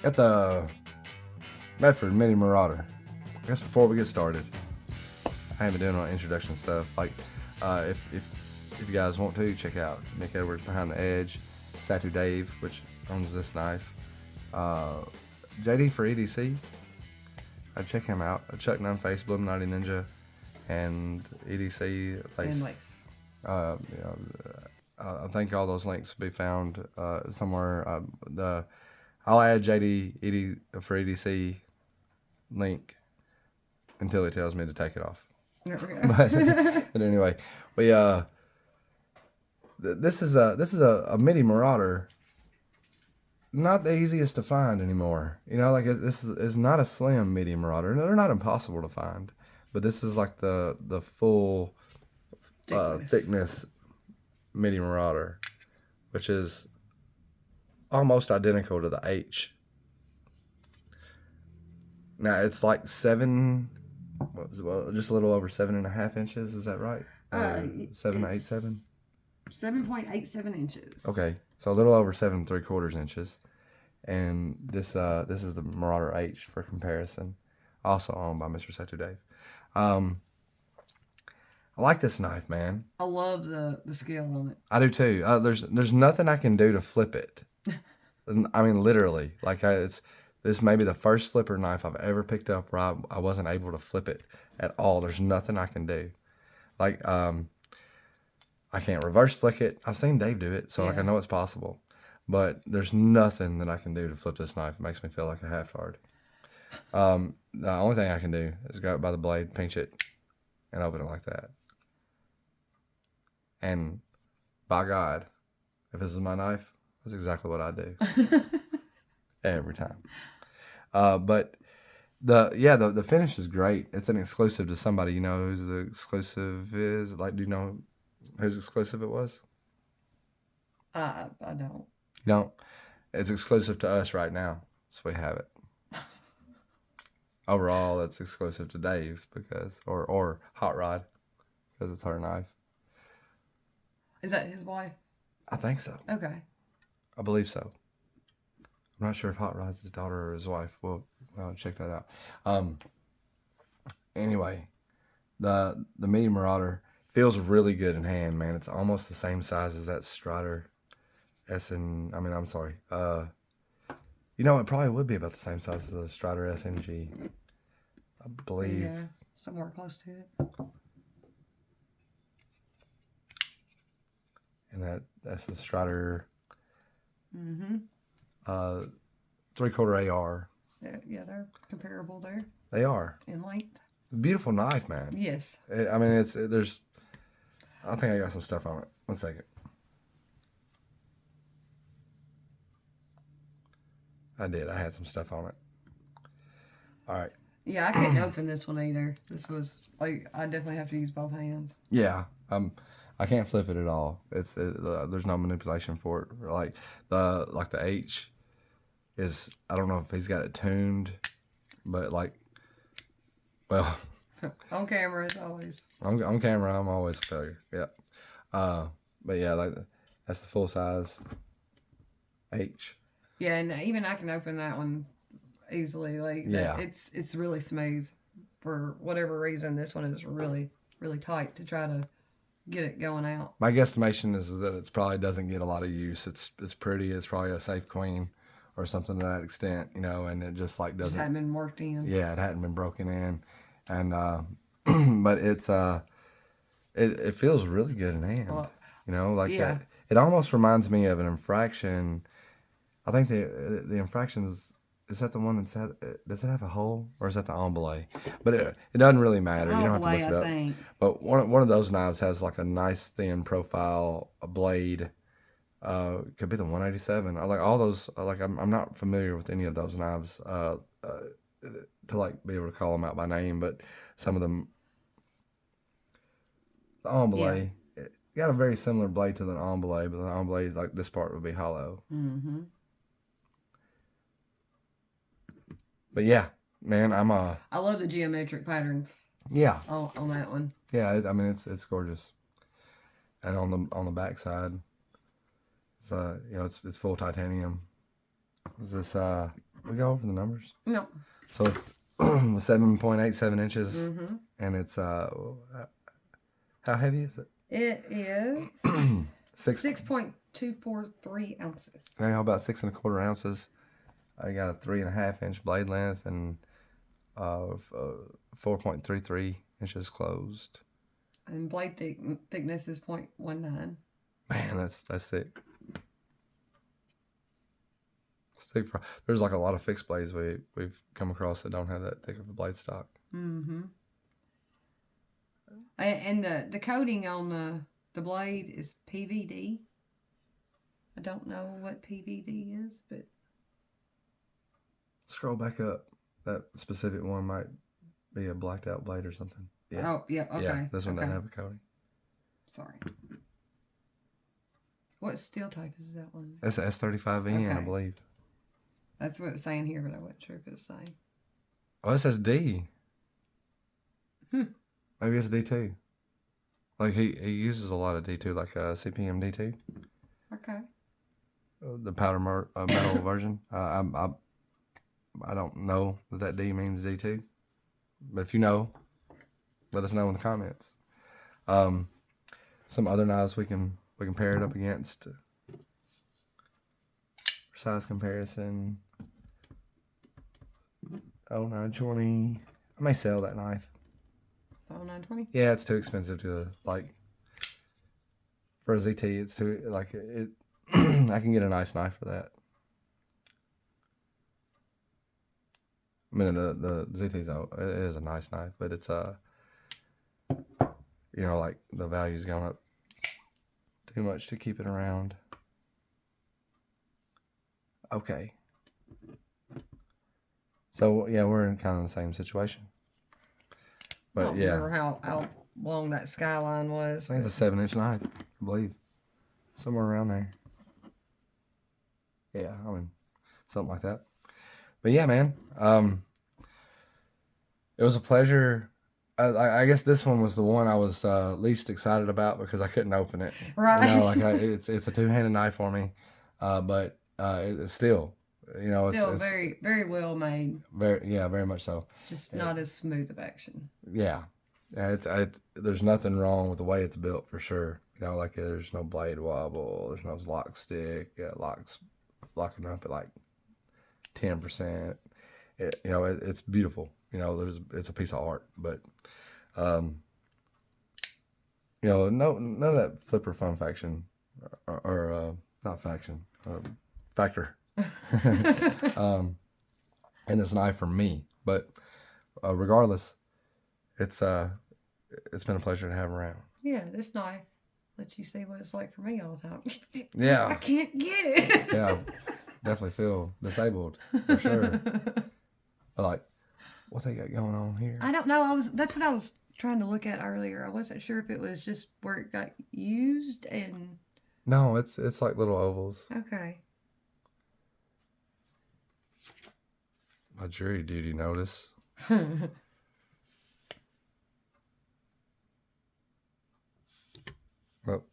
At the Medford Midi Marauder. I guess before we get started, I ain't been doing all introduction stuff. Like, if you guys want to, check out Nick Edwards Behind the Edge, Satu Dave, which owns this knife, JD for EDC. I'd check him out. Chuck Nunn Face, Bloom 90 Ninja, and EDC Lace. And Lace. I think all those links will be found somewhere. I'll add JD for EDC link until he tells me to take it off. There we go. but anyway, this is a Midi Marauder. Not the easiest to find anymore. You know, like this is not a slim Midi Marauder. No, they're not impossible to find, but this is like the full thickness Midi Marauder, which is almost identical to the H. Now it's like just a little over 7.5 inches. Is that right? 7.87. 7.87 inches. Okay, so a little over 7 3/4 inches, and this is the Marauder H for comparison, also owned by Mr. Satu Dave. I like this knife, man. I love the scale on it. I do too. There's nothing I can do to flip it. I mean, literally, like this may be the first flipper knife I've ever picked up where I wasn't able to flip it at all. There's nothing I can do. Like I can't reverse flick it. I've seen Dave do it, so like I know it's possible. But there's nothing that I can do to flip this knife. It makes me feel like a half-hard. The only thing I can do is grab it by the blade, pinch it, and open it like that. And by God, if this is my knife, that's exactly what I do. Every time. But the finish is great. It's an exclusive to somebody. You know who's the exclusive is? Like, do you know whose exclusive it was? I don't. You don't? It's exclusive to us right now, so we have it. Overall, it's exclusive to Dave because, or Hot Rod, because it's her knife. Is that his wife? I think so. Okay. I believe so. I'm not sure if Hot Rod's his daughter or his wife. We'll check that out. Anyway, the Midi Marauder feels really good in hand, man. It's almost the same size as that Strider I'm sorry. You know, it probably would be about the same size as a Strider SNG. I believe. Yeah, somewhere close to it. And that's the Strider. Mm-hmm. 3/4 AR. Yeah, they're comparable there. They are. In length. Beautiful knife, man. Yes. I mean, there's. I think I got some stuff on it. 1 second. I did. I had some stuff on it. All right. Yeah, I couldn't open this one either. This was like I definitely have to use both hands. Yeah. I can't flip it at all. There's no manipulation for it. Like the H is, I don't know if he's got it tuned, but well. On camera as always. On camera, I'm always a failure. Yeah. But yeah, like that's the full size H. Yeah, and even I can open that one easily. Like yeah, it's really smooth. For whatever reason, this one is really, really tight to try to get it going out. My guesstimation is that it probably doesn't get a lot of use. It's pretty. It's probably a safe queen or something to that extent, you know, and it just like doesn't. It hadn't been worked in. Yeah, it hadn't been broken in, and but it's it feels really good in hand. Well, you know, like that. It almost reminds me of an infraction. I think the infractions. Is that the one does it have a hole or is that the emboulet? But it doesn't really matter. You don't have to look it up. Think. But one of those knives has like a nice thin profile, a blade. Could be the 187. I like all those. I'm not familiar with any of those knives to like be able to call them out by name. But some of them, the emboulet, it got a very similar blade to the emboulet, but the emboulet like this part would be hollow. Mm-hmm. But yeah, man, I love the geometric patterns. Yeah. On that one. Yeah, I mean it's gorgeous. And on the back side, it's it's full titanium. Is this we go over the numbers? No. So it's 7.87 inches, Mm-hmm. and it's how heavy is it? It is 6.243 ounces. How about 6.25 ounces? I got a 3.5 inch blade length and 4.33 inches closed. And blade thickness is 0.19. Man, that's sick. There's like a lot of fixed blades we've come across that don't have that thick of a blade stock. Mm-hmm. And the coating on the blade is PVD. I don't know what PVD is, but Scroll back up. That specific one might be a blacked out blade or something. Yeah. Oh, yeah, okay. Yeah, this one okay. doesn't have a coating. Sorry. What steel type is that one? That's S35VN, I Okay. believe. That's what it's saying here, but I wasn't sure if it was saying. Oh, it says D. Hmm. Maybe it's D2. Like he uses a lot of D2, like CPM D2. Okay. The powder metal version. I don't know that D means D2, but if you know, let us know in the comments. Some other knives we can pair it up against. For size comparison. 0920. I may sell that knife. 0920? Yeah, it's too expensive to like. For a ZT, it's too like it. I can get a nice knife for that. I mean, the ZT's it is a nice knife, but it's like the value's gone up too much to keep it around. Okay. So yeah, we're in kind of the same situation. I But don't yeah, remember how long that skyline was. I think it's a 7-inch knife, I believe, somewhere around there. Yeah, I mean, something like that. But yeah, man, it was a pleasure. I guess this one was the one I was least excited about because I couldn't open it. Right. You know, like it's a two-handed knife for me, but it's still, Still it's very, very well made. very much so. Just not as smooth of action. Yeah, there's nothing wrong with the way it's built for sure. You know, like there's no blade wobble, there's no lock stick. Yeah, locking up at like 10%. It's beautiful. It's a piece of art, but none of that flipper fun faction or not faction, factor. And this knife for me, but regardless, it's been a pleasure to have around. Yeah, this knife lets you see what it's like for me all the time. Yeah. I can't get it. Yeah, definitely feel disabled for sure. But like, what they got going on here? I don't know. That's what I was trying to look at earlier. I wasn't sure if it was just where it got used and. No, it's like little ovals. Okay. My jury duty notice. Well,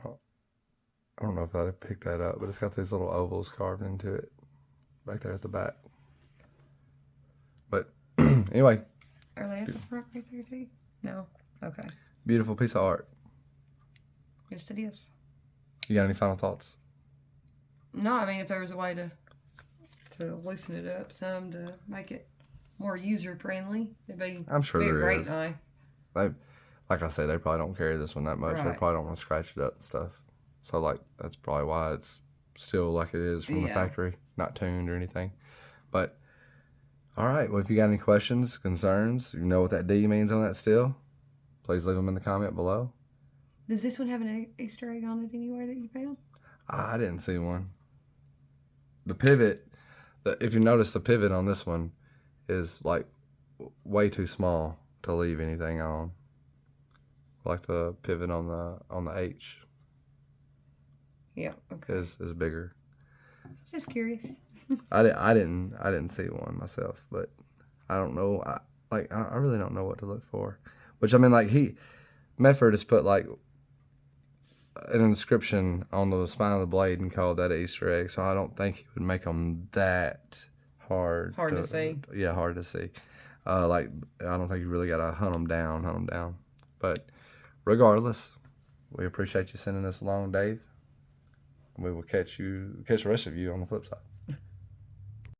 I don't know if I'd picked that up, but it's got these little ovals carved into it back there at the back. But anyway. Are they at the front right there too? No? Okay. Beautiful piece of art. Yes, it is. You got any final thoughts? No, I mean, if there was a way to loosen it up some to make it more user friendly, I'm sure be a there great is. knife. Like I said, they probably don't carry this one that much. They Right. probably don't want to scratch it up and stuff. So like that's probably why it's still like it is from the factory, not tuned or anything. But all right, well, if you got any questions, concerns, you know what that D means on that steel, please leave them in the comment below. Does this one have an Easter egg on it anywhere that you found? I didn't see one. The pivot, if you notice, the pivot on this one is like way too small to leave anything on. Like the pivot on the H. Yeah. Okay. is bigger. Just curious. I didn't see one myself, but I don't know. I really don't know what to look for. Which I mean, like Medford has put like an inscription on the spine of the blade and called that an Easter egg. So I don't think he would make them that hard. Hard to see. Yeah, hard to see. Like I don't think you really got to hunt them down. But regardless, we appreciate you sending us along, Dave. We will catch the rest of you on the flip side.